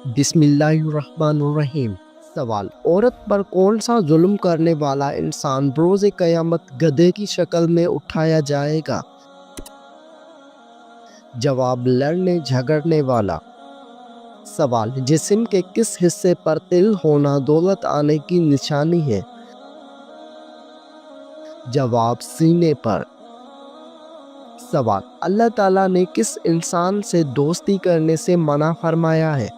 بسم اللہ الرحمن الرحیم۔ سوال: عورت پر کون سا ظلم کرنے والا انسان بروز قیامت گدھے کی شکل میں اٹھایا جائے گا؟ جواب: لڑنے جھگڑنے والا۔ سوال: جسم کے کس حصے پر تل ہونا دولت آنے کی نشانی ہے؟ جواب: سینے پر۔ سوال: اللہ تعالیٰ نے کس انسان سے دوستی کرنے سے منع فرمایا ہے؟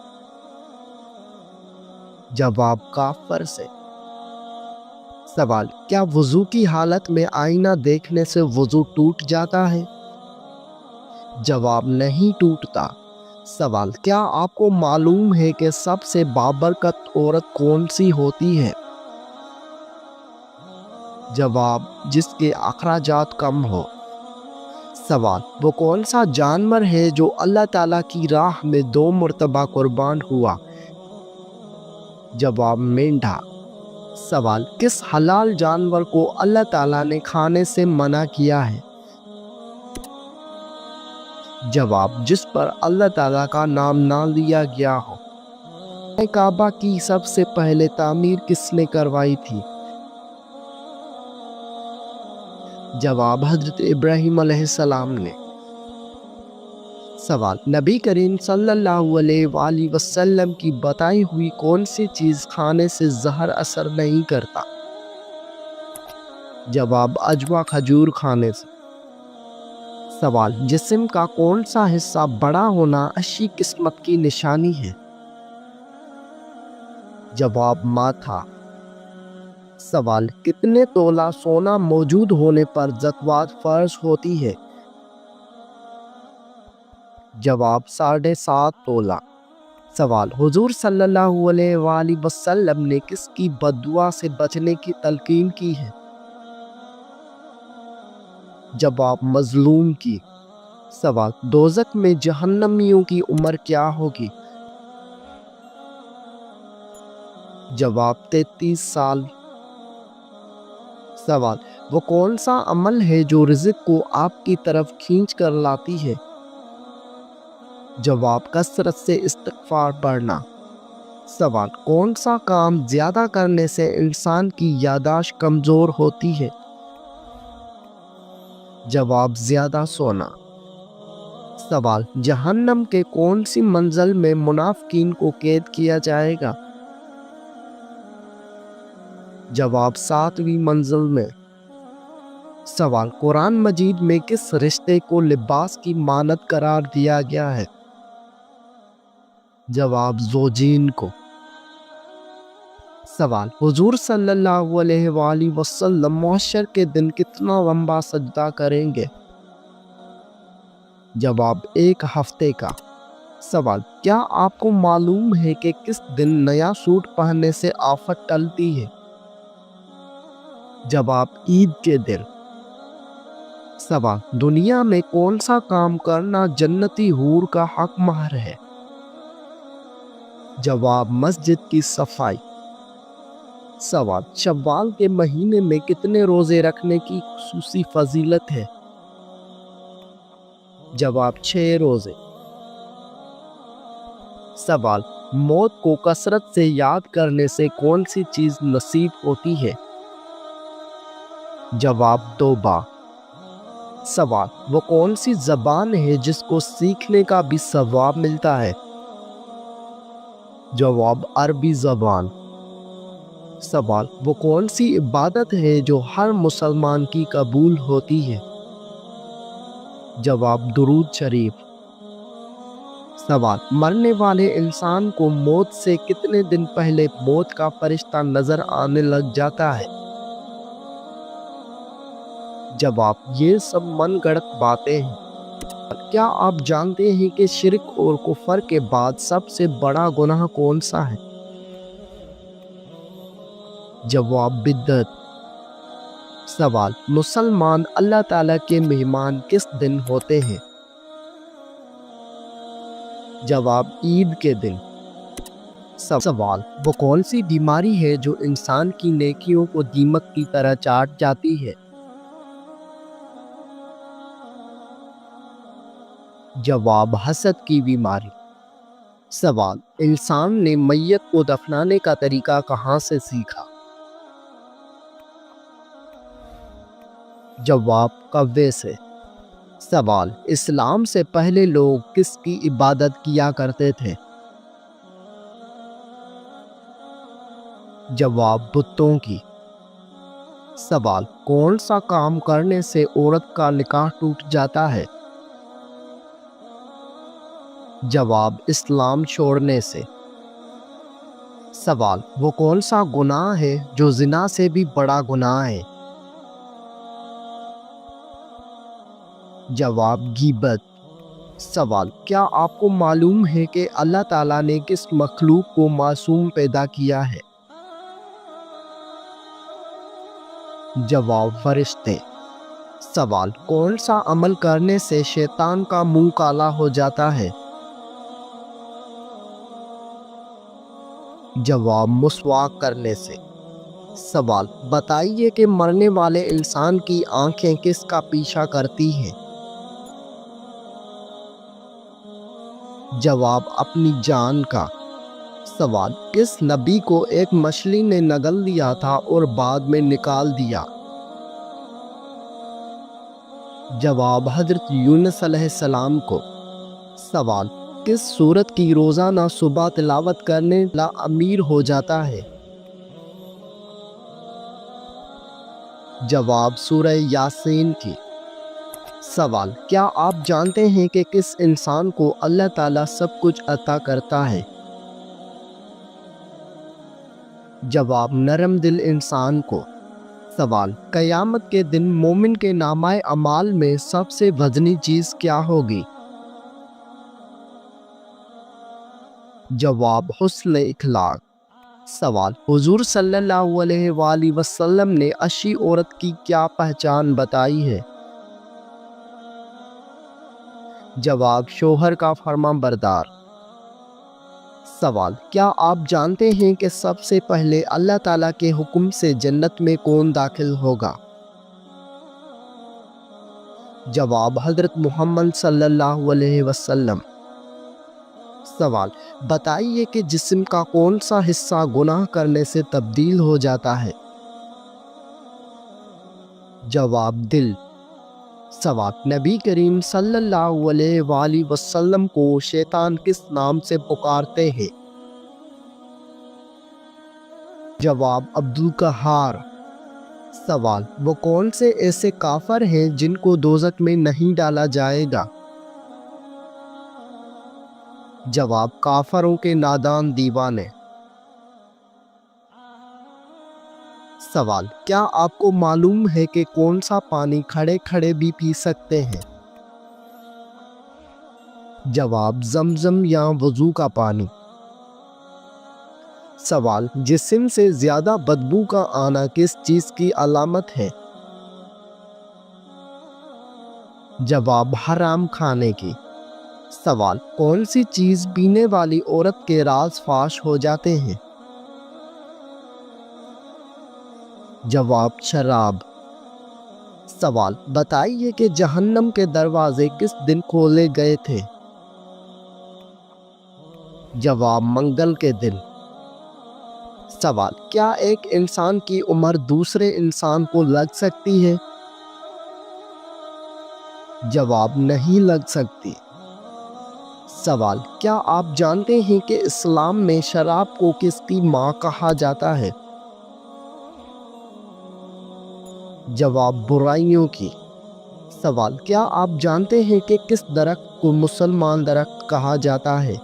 جواب: کافر سے۔ سوال: کیا وضو کی حالت میں آئینہ دیکھنے سے وضو ٹوٹ جاتا ہے؟ جواب: نہیں ٹوٹتا۔ سوال: کیا آپ کو معلوم ہے کہ سب سے بابرکت عورت کون سی ہوتی ہے؟ جواب: جس کے اخراجات کم ہو۔ سوال: وہ کون سا جانور ہے جو اللہ تعالیٰ کی راہ میں 2 مرتبہ قربان ہوا؟ جواب: مینڈھا۔ سوال: کس حلال جانور کو اللہ تعالیٰ نے کھانے سے منع کیا ہے؟ جواب: جس پر اللہ تعالیٰ کا نام نہ لیا گیا ہو۔ کعبہ کی سب سے پہلے تعمیر کس نے کروائی تھی؟ جواب: حضرت ابراہیم علیہ السلام نے۔ سوال: نبی کریم صلی اللہ علیہ وآلہ وسلم کی بتائی ہوئی کون سی چیز کھانے سے زہر اثر نہیں کرتا؟ جواب: اجوا کھجور کھانے سے۔ سوال: جسم کا کون سا حصہ بڑا ہونا اچھی قسمت کی نشانی ہے؟ جواب: ماتھا۔ سوال: کتنے تولہ سونا موجود ہونے پر زکوٰۃ فرض ہوتی ہے؟ جواب: 7.5 تولہ۔ سوال: حضور صلی اللہ علیہ وآلہ وسلم نے کس کی بد دعا سے بچنے کی تلقین کی ہے؟ جواب: مظلوم کی۔ سوال: دوزخ میں جہنمیوں کی عمر کیا ہوگی؟ جواب: 33 سال۔ سوال: وہ کون سا عمل ہے جو رزق کو آپ کی طرف کھینچ کر لاتی ہے؟ جواب: کثرت سے استغفار پڑھنا۔ سوال: کون سا کام زیادہ کرنے سے انسان کی یادداشت کمزور ہوتی ہے؟ جواب: زیادہ سونا۔ سوال: جہنم کے کون سی منزل میں منافقین کو قید کیا جائے گا؟ جواب: 7ویں منزل میں۔ سوال: قرآن مجید میں کس رشتے کو لباس کی مانند قرار دیا گیا ہے؟ جواب: زوجین کو۔ سوال: حضور صلی اللہ علیہ وآلہ وسلم محشر کے دن کتنا لمبا سجدہ کریں گے؟ جواب: 1 ہفتے کا۔ سوال: کیا آپ کو معلوم ہے کہ کس دن نیا سوٹ پہننے سے آفت ٹلتی ہے؟ جواب: عید کے دن۔ سوال: دنیا میں کون سا کام کرنا جنتی حور کا حق مہر ہے؟ جواب: مسجد کی صفائی۔ سوال: شوال کے مہینے میں کتنے روزے رکھنے کی خصوصی فضیلت ہے؟ جواب: 6 روزے۔ سوال: موت کو کثرت سے یاد کرنے سے کون سی چیز نصیب ہوتی ہے؟ جواب: توبہ۔ سوال: وہ کون سی زبان ہے جس کو سیکھنے کا بھی ثواب ملتا ہے؟ جواب: عربی زبان۔ سوال: وہ کون سی عبادت ہے جو ہر مسلمان کی قبول ہوتی ہے؟ جواب: درود شریف۔ سوال: مرنے والے انسان کو موت سے کتنے دن پہلے موت کا فرشتہ نظر آنے لگ جاتا ہے؟ جواب: یہ سب من گڑت باتیں ہیں۔ کیا آپ جانتے ہیں کہ شرک اور کفر کے بعد سب سے بڑا گناہ کون سا ہے؟ جواب: بدعت۔ سوال: مسلمان اللہ تعالیٰ کے مہمان کس دن ہوتے ہیں؟ جواب: عید کے دن۔ سوال: وہ کون سی بیماری ہے جو انسان کی نیکیوں کو دیمک کی طرح چاٹ جاتی ہے؟ جواب: حسد کی بیماری۔ سوال، انسان نے میت کو دفنانے کا طریقہ کہاں سے سیکھا؟ جواب، کوے سے۔ سوال، اسلام سے پہلے لوگ کس کی عبادت کیا کرتے تھے؟ جواب، بتوں کی۔ سوال، کون سا کام کرنے سے عورت کا نکاح ٹوٹ جاتا ہے؟ جواب، اسلام چھوڑنے سے۔ سوال، وہ کون سا گناہ ہے جو زنا سے بھی بڑا گناہ ہے؟ جواب، غیبت۔ سوال، کیا آپ کو معلوم ہے کہ اللہ تعالیٰ نے کس مخلوق کو معصوم پیدا کیا ہے؟ جواب، فرشتے۔ سوال، کون سا عمل کرنے سے شیطان کا منہ کالا ہو جاتا ہے؟ جواب، مسواک کرنے سے۔ سوال، بتائیے کہ مرنے والے انسان کی آنکھیں کس کا پیچھا کرتی ہیں؟ جواب، اپنی جان کا۔ سوال، کس نبی کو ایک مچھلی نے نگل دیا تھا اور بعد میں نکال دیا؟ جواب، حضرت یونس علیہ السلام کو۔ سوال، کس سورت کی روزانہ صبح تلاوت کرنے لا امیر ہو جاتا ہے؟ جواب، سورہ یاسین کی۔ سوال، کیا آپ جانتے ہیں کہ کس انسان کو اللہ تعالیٰ سب کچھ عطا کرتا ہے؟ جواب، نرم دل انسان کو۔ سوال، قیامت کے دن مومن کے نامہ اعمال میں سب سے وزنی چیز کیا ہوگی؟ جواب، حسن اخلاق۔ سوال، حضور صلی اللہ علیہ وآلہ وسلم نے اچھی عورت کی کیا پہچان بتائی ہے؟ جواب، شوہر کا فرما بردار۔ سوال، کیا آپ جانتے ہیں کہ سب سے پہلے اللہ تعالیٰ کے حکم سے جنت میں کون داخل ہوگا؟ جواب، حضرت محمد صلی اللہ علیہ وسلم۔ سوال، بتائیے کہ جسم کا کون سا حصہ گناہ کرنے سے تبدیل ہو جاتا ہے؟ جواب، دل۔ سوال، نبی کریم صلی اللہ علیہ وآلہ وسلم کو شیطان کس نام سے پکارتے ہیں؟ جواب، عبدالقہار۔ سوال، وہ کون سے ایسے کافر ہیں جن کو دوزخ میں نہیں ڈالا جائے گا؟ جواب، کافروں کے نادان دیوانے۔ سوال، کیا آپ کو معلوم ہے کہ کون سا پانی کھڑے کھڑے بھی پی سکتے ہیں؟ جواب، زمزم یا وضو کا پانی۔ سوال، جسم سے زیادہ بدبو کا آنا کس چیز کی علامت ہے؟ جواب، حرام کھانے کی۔ سوال، کون سی چیز پینے والی عورت کے راز فاش ہو جاتے ہیں؟ جواب، شراب۔ سوال، بتائیے کہ جہنم کے دروازے کس دن کھولے گئے تھے؟ جواب، منگل کے دن۔ سوال، کیا ایک انسان کی عمر دوسرے انسان کو لگ سکتی ہے؟ جواب، نہیں لگ سکتی۔ سوال، کیا آپ جانتے ہیں کہ اسلام میں شراب کو کس کی ماں کہا جاتا ہے؟ جواب، برائیوں کی۔ سوال، کیا آپ جانتے ہیں کہ کس درخت کو مسلمان درخت کہا جاتا ہے؟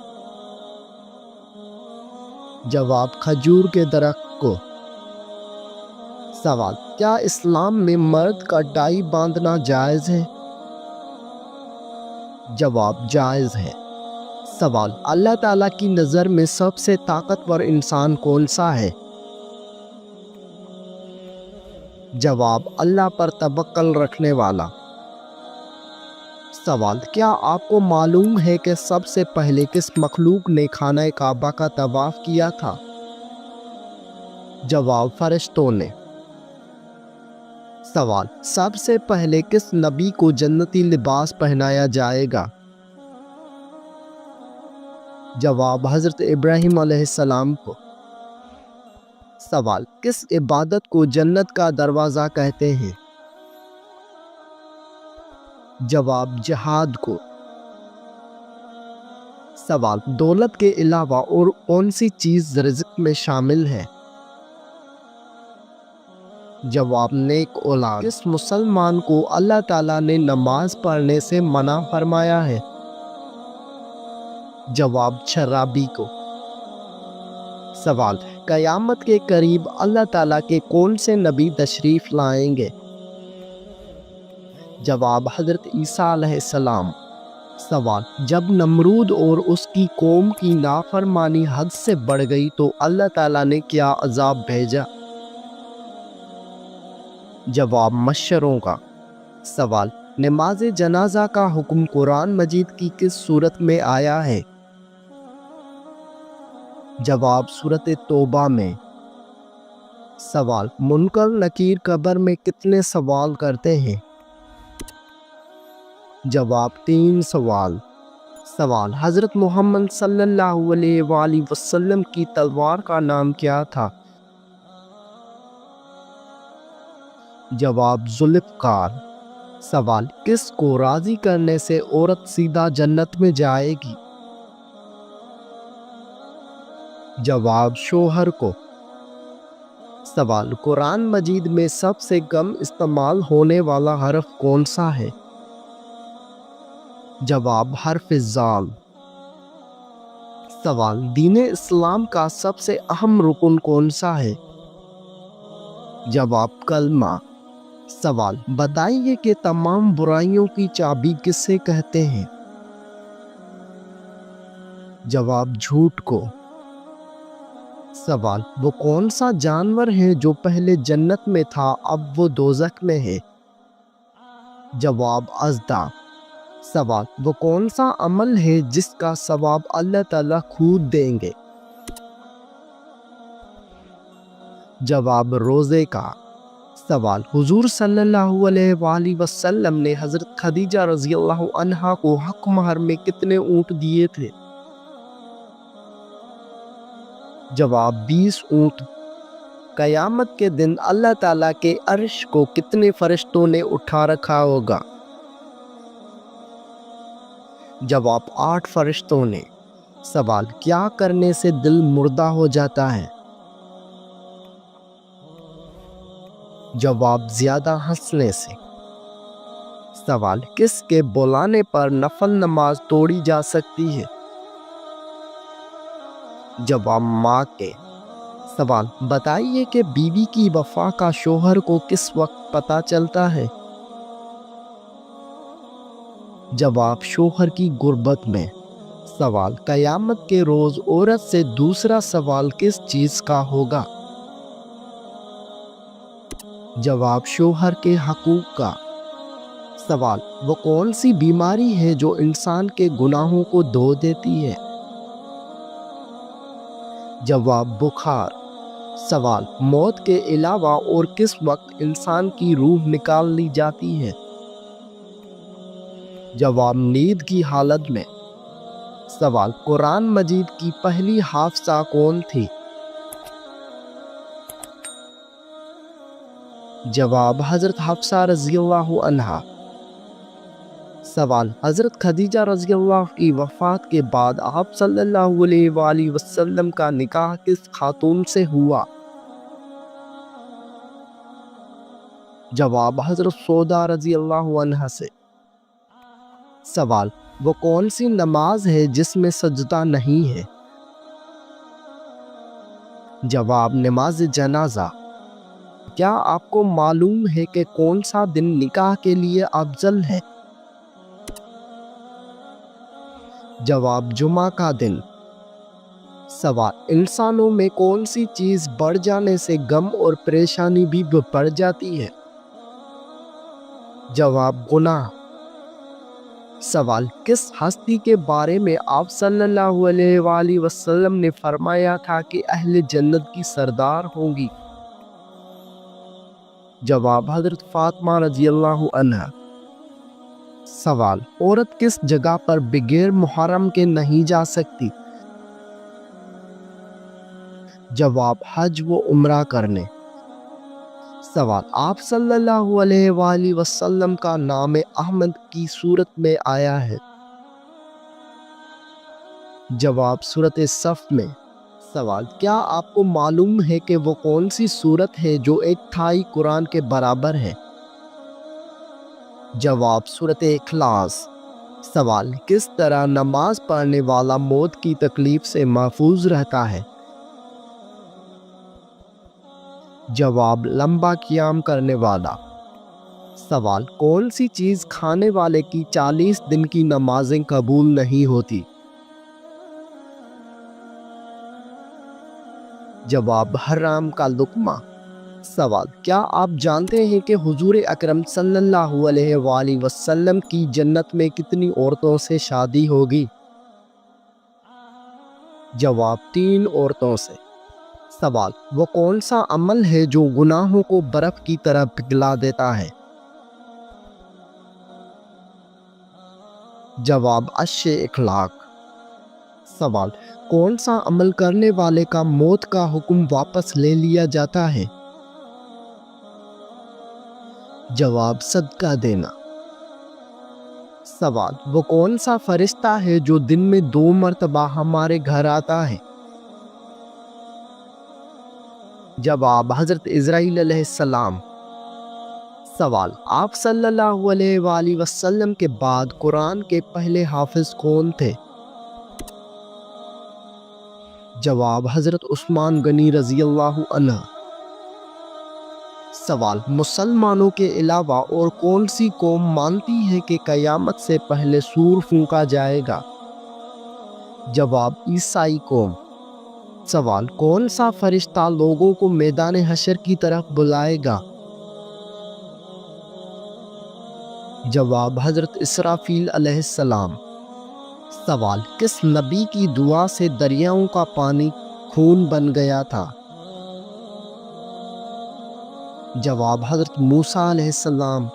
جواب، کھجور کے درخت کو۔ سوال، کیا اسلام میں مرد کا ٹائی باندھنا جائز ہے؟ جواب، جائز ہے۔ سوال، اللہ تعالیٰ کی نظر میں سب سے طاقتور انسان کون سا ہے؟ جواب، اللہ پر توکل رکھنے والا۔ سوال، کیا آپ کو معلوم ہے کہ سب سے پہلے کس مخلوق نے خانہ کعبہ کا طواف کیا تھا؟ جواب، فرشتوں نے۔ سوال، سب سے پہلے کس نبی کو جنتی لباس پہنایا جائے گا؟ جواب حضرت ابراہیم علیہ السلام کو۔ سوال، کس عبادت کو جنت کا دروازہ کہتے ہیں؟ جواب، جہاد کو۔ سوال، دولت کے علاوہ اور کون سی چیز رزق میں شامل ہے؟ جواب، نیک اولاد۔ کس مسلمان کو اللہ تعالیٰ نے نماز پڑھنے سے منع فرمایا ہے؟ جواب، شرابی کو۔ سوال، قیامت کے قریب اللہ تعالیٰ کے کون سے نبی تشریف لائیں گے؟ جواب، حضرت عیسیٰ علیہ السلام۔ سوال، جب نمرود اور اس کی قوم کی نافرمانی حد سے بڑھ گئی تو اللہ تعالیٰ نے کیا عذاب بھیجا؟ جواب، مچھروں کا۔ سوال، نماز جنازہ کا حکم قرآن مجید کی کس سورت میں آیا ہے؟ جواب، سورۃ توبہ میں۔ سوال، منکر نکیر قبر میں کتنے سوال کرتے ہیں؟ جواب، 3 سوال۔ سوال، حضرت محمد صلی اللہ علیہ وآلہ وسلم کی تلوار کا نام کیا تھا؟ جواب، ذوالفقار۔ سوال، کس کو راضی کرنے سے عورت سیدھا جنت میں جائے گی؟ جواب، شوہر کو۔ سوال، قرآن مجید میں سب سے کم استعمال ہونے والا حرف کون سا ہے؟ جواب، حرف ذال۔ سوال، دین اسلام کا سب سے اہم رکن کون سا ہے؟ جواب، کلمہ۔ سوال، بتائیے کہ تمام برائیوں کی چابی کسے کہتے ہیں؟ جواب، جھوٹ کو۔ سوال، وہ کون سا جانور ہے جو پہلے جنت میں تھا اب وہ دوزخ میں ہے؟ جواب، اژدھا۔ سوال، وہ کون سا عمل ہے جس کا ثواب اللہ تعالیٰ خود دیں گے؟ جواب، روزے کا۔ سوال، حضور صلی اللہ علیہ وآلہ وسلم نے حضرت خدیجہ رضی اللہ عنہا کو حق مہر میں کتنے اونٹ دیے تھے؟ جواب، 20 اونٹ۔ قیامت کے دن اللہ تعالیٰ کے عرش کو کتنے فرشتوں نے اٹھا رکھا ہوگا؟ جواب، 8 فرشتوں نے۔ سوال، کیا کرنے سے دل مردہ ہو جاتا ہے؟ جواب، زیادہ ہنسنے سے۔ سوال، کس کے بلانے پر نفل نماز توڑی جا سکتی ہے؟ جواب، ماں کے۔ سوال، بتائیے کہ بیوی کی وفا کا شوہر کو کس وقت پتہ چلتا ہے؟ جواب، شوہر کی غربت میں۔ سوال، قیامت کے روز عورت سے دوسرا سوال کس چیز کا ہوگا؟ جواب، شوہر کے حقوق کا۔ سوال، وہ کون سی بیماری ہے جو انسان کے گناہوں کو دھو دیتی ہے؟ جواب، بخار۔ سوال، موت کے علاوہ اور کس وقت انسان کی روح نکال لی جاتی ہے؟ جواب، نیند کی حالت میں۔ سوال، قرآن مجید کی پہلی حافظہ کون تھی؟ جواب، حضرت حفصہ رضی اللہ عنہا۔ سوال، حضرت خدیجہ رضی اللہ کی وفات کے بعد آپ صلی اللہ علیہ وآلہ وسلم کا نکاح کس خاتون سے ہوا؟ جواب، حضرت سودا رضی اللہ عنہا سے۔ سوال، وہ کون سی نماز ہے جس میں سجدہ نہیں ہے؟ جواب، نماز جنازہ۔ کیا آپ کو معلوم ہے کہ کون سا دن نکاح کے لیے افضل ہے؟ جواب، جمعہ کا دن۔ سوال، انسانوں میں کون سی چیز بڑھ جانے سے غم اور پریشانی بھی بڑھ جاتی ہے؟ جواب، گناہ۔ سوال، کس ہستی کے بارے میں آپ صلی اللہ علیہ وآلہ وسلم نے فرمایا تھا کہ اہل جنت کی سردار ہوں گی؟ جواب، حضرت فاطمہ رضی اللہ عنہا۔ سوال، عورت کس جگہ پر بغیر محرم کے نہیں جا سکتی؟ جواب حج و عمرہ کرنے۔ سوال آپ صلی اللہ علیہ وآلہ وسلم کا نام احمد کی صورت میں آیا ہے؟ جواب سورۃ صف میں۔ سوال کیا آپ کو معلوم ہے کہ وہ کون سی صورت ہے جو 1/3 قرآن کے برابر ہے؟ جواب سورۃ اخلاص۔ سوال کس طرح نماز پڑھنے والا موت کی تکلیف سے محفوظ رہتا ہے؟ جواب لمبا قیام کرنے والا۔ سوال کون سی چیز کھانے والے کی 40 دن کی نمازیں قبول نہیں ہوتی؟ جواب حرام کا لقمہ۔ سوال کیا آپ جانتے ہیں کہ حضور اکرم صلی اللہ علیہ وآلہ وسلم کی جنت میں کتنی عورتوں سے شادی ہوگی؟ جواب 3 عورتوں سے۔ سوال وہ کون سا عمل ہے جو گناہوں کو برف کی طرح پگھلا دیتا ہے؟ جواب اچھے اخلاق۔ سوال کون سا عمل کرنے والے کا موت کا حکم واپس لے لیا جاتا ہے؟ جواب صدقہ دینا۔ سوال وہ کون سا فرشتہ ہے جو دن میں 2 مرتبہ ہمارے گھر آتا ہے؟ جواب حضرت عزرائیل علیہ السلام۔ سوال آپ صلی اللہ علیہ وآلہ وسلم کے بعد قرآن کے پہلے حافظ کون تھے؟ جواب حضرت عثمان غنی رضی اللہ عنہ۔ سوال مسلمانوں کے علاوہ اور کون سی قوم مانتی ہے کہ قیامت سے پہلے سور پھونکا جائے گا؟ جواب عیسائی قوم۔ سوال کون سا فرشتہ لوگوں کو میدان حشر کی طرف بلائے گا؟ جواب حضرت اسرافیل علیہ السلام۔ سوال کس نبی کی دعا سے دریاؤں کا پانی خون بن گیا تھا؟ جواب حضرت موسیٰ علیہ السلام۔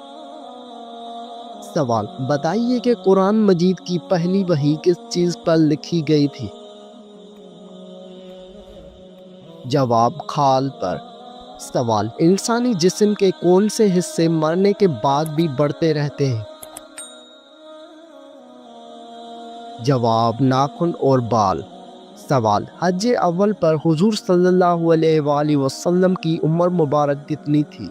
سوال بتائیے کہ قرآن مجید کی پہلی وحی کس چیز پر لکھی گئی تھی؟ جواب کھال پر۔ سوال انسانی جسم کے کون سے حصے مرنے کے بعد بھی بڑھتے رہتے ہیں؟ جواب ناخن اور بال۔ سوال حج اول پر حضور صلی اللہ علیہ وآلہ وسلم کی عمر مبارک کتنی تھی؟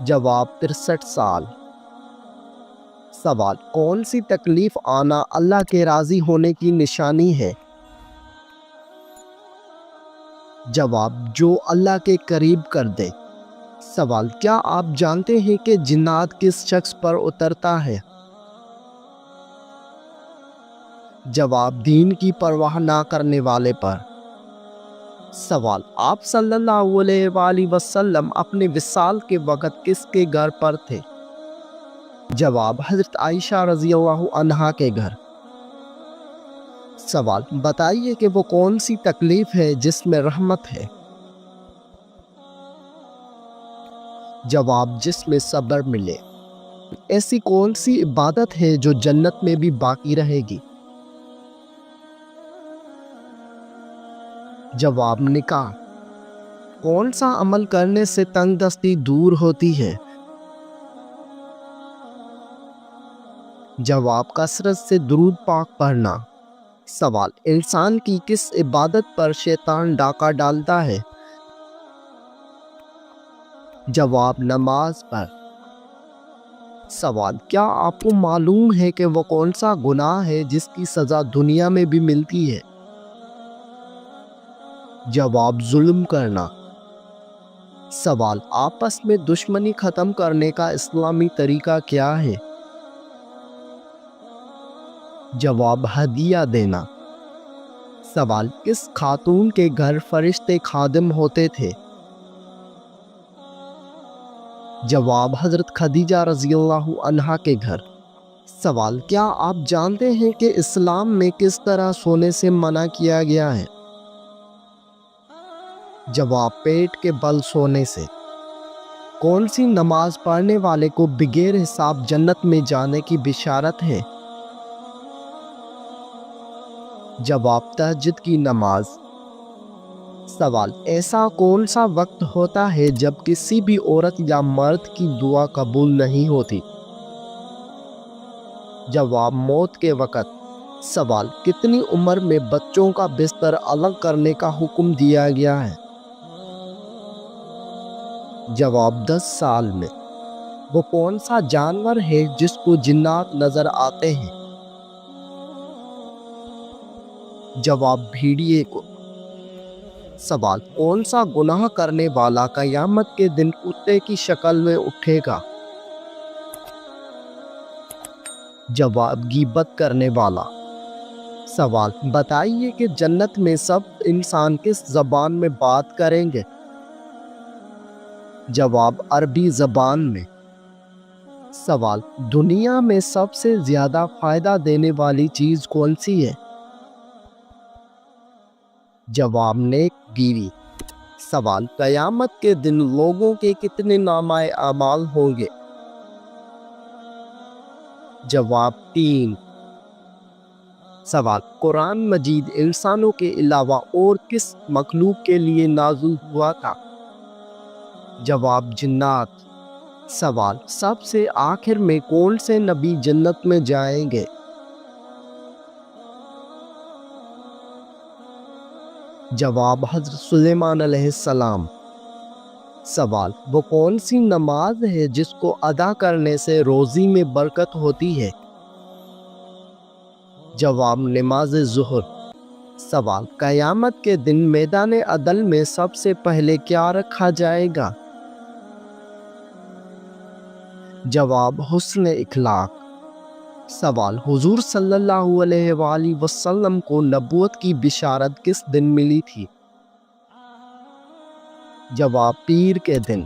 جواب 63 سال۔ سوال کون سی تکلیف آنا اللہ کے راضی ہونے کی نشانی ہے؟ جواب جو اللہ کے قریب کر دے۔ سوال کیا آپ جانتے ہیں کہ جنات کس شخص پر اترتا ہے؟ جواب دین کی پرواہ نہ کرنے والے پر۔ سوال آپ صلی اللہ علیہ وآلہ وسلم اپنے وصال کے وقت کس کے گھر پر تھے؟ جواب حضرت عائشہ رضی اللہ عنہا کے گھر۔ سوال بتائیے کہ وہ کون سی تکلیف ہے جس میں رحمت ہے؟ جواب جس میں صبر ملے۔ ایسی کون سی عبادت ہے جو جنت میں بھی باقی رہے گی؟ جواب نکاح۔ کون سا عمل کرنے سے تنگ دستی دور ہوتی ہے؟ جواب کثرت سے درود پاک پڑھنا۔ سوال انسان کی کس عبادت پر شیطان ڈاکہ ڈالتا ہے؟ جواب نماز پر۔ سوال کیا آپ کو معلوم ہے کہ وہ کون سا گناہ ہے جس کی سزا دنیا میں بھی ملتی ہے؟ جواب ظلم کرنا۔ سوال آپس میں دشمنی ختم کرنے کا اسلامی طریقہ کیا ہے؟ جواب ہدیہ دینا۔ سوال کس خاتون کے گھر فرشتے خادم ہوتے تھے؟ جواب حضرت خدیجہ رضی اللہ عنہا کے گھر۔ سوال کیا آپ جانتے ہیں کہ اسلام میں کس طرح سونے سے منع کیا گیا ہے؟ جواب پیٹ کے بل سونے سے۔ کون سی نماز پڑھنے والے کو بغیر حساب جنت میں جانے کی بشارت ہے؟ جواب تہجد کی نماز۔ سوال ایسا کون سا وقت ہوتا ہے جب کسی بھی عورت یا مرد کی دعا قبول نہیں ہوتی؟ جواب موت کے وقت۔ سوال کتنی عمر میں بچوں کا بستر الگ کرنے کا حکم دیا گیا ہے؟ جواب 10 سال میں۔ وہ کون سا جانور ہے جس کو جنات نظر آتے ہیں؟ جواب بھیڑیے کو۔ سوال کون سا گناہ کرنے والا قیامت کے دن کتے کی شکل میں اٹھے گا؟ جواب غیبت کرنے والا۔ سوال بتائیے کہ جنت میں سب انسان کس زبان میں بات کریں گے؟ جواب عربی زبان میں۔ سوال دنیا میں سب سے زیادہ فائدہ دینے والی چیز کون سی ہے؟ جواب نیک بیوی۔ سوال قیامت کے دن لوگوں کے کتنے نامہ اعمال ہوں گے؟ جواب 3۔ سوال قرآن مجید انسانوں کے علاوہ اور کس مخلوق کے لیے نازل ہوا تھا؟ جواب جنات۔ سوال سب سے آخر میں کون سے نبی جنت میں جائیں گے؟ جواب حضرت سلیمان علیہ السلام۔ سوال وہ کون سی نماز ہے جس کو ادا کرنے سے روزی میں برکت ہوتی ہے؟ جواب نماز ظہر۔ سوال قیامت کے دن میدان عدل میں سب سے پہلے کیا رکھا جائے گا؟ جواب حسن اخلاق۔ سوال حضور صلی اللہ علیہ وآلہ وسلم کو نبوت کی بشارت کس دن ملی تھی؟ جواب پیر کے دن۔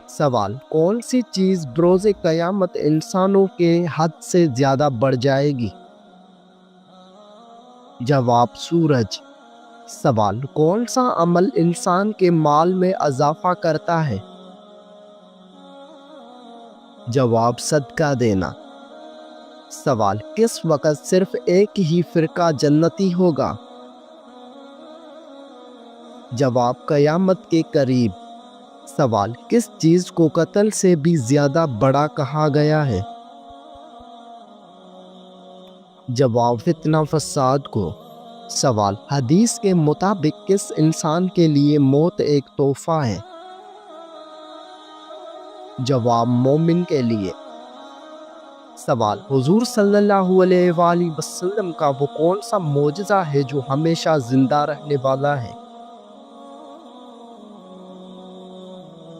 سوال کون سی چیز بروز قیامت انسانوں کے حد سے زیادہ بڑھ جائے گی؟ جواب سورج۔ سوال کون سا عمل انسان کے مال میں اضافہ کرتا ہے؟ جواب صدقہ دینا۔ سوال کس وقت صرف ایک ہی فرقہ جنتی ہوگا؟ جواب قیامت کے قریب۔ سوال کس چیز کو قتل سے بھی زیادہ بڑا کہا گیا ہے؟ جواب فتنہ فساد کو۔ سوال حدیث کے مطابق کس انسان کے لیے موت ایک تحفہ ہے؟ جواب مومن کے لیے۔ سوال حضور صلی اللہ علیہ وآلہ وسلم کا وہ کون سا معجزہ ہے جو ہمیشہ زندہ رہنے والا ہے؟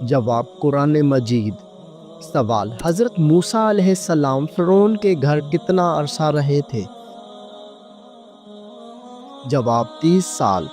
جواب قرآن مجید۔ سوال حضرت موسیٰ علیہ السلام فرعون کے گھر کتنا عرصہ رہے تھے؟ جواب 30 سال۔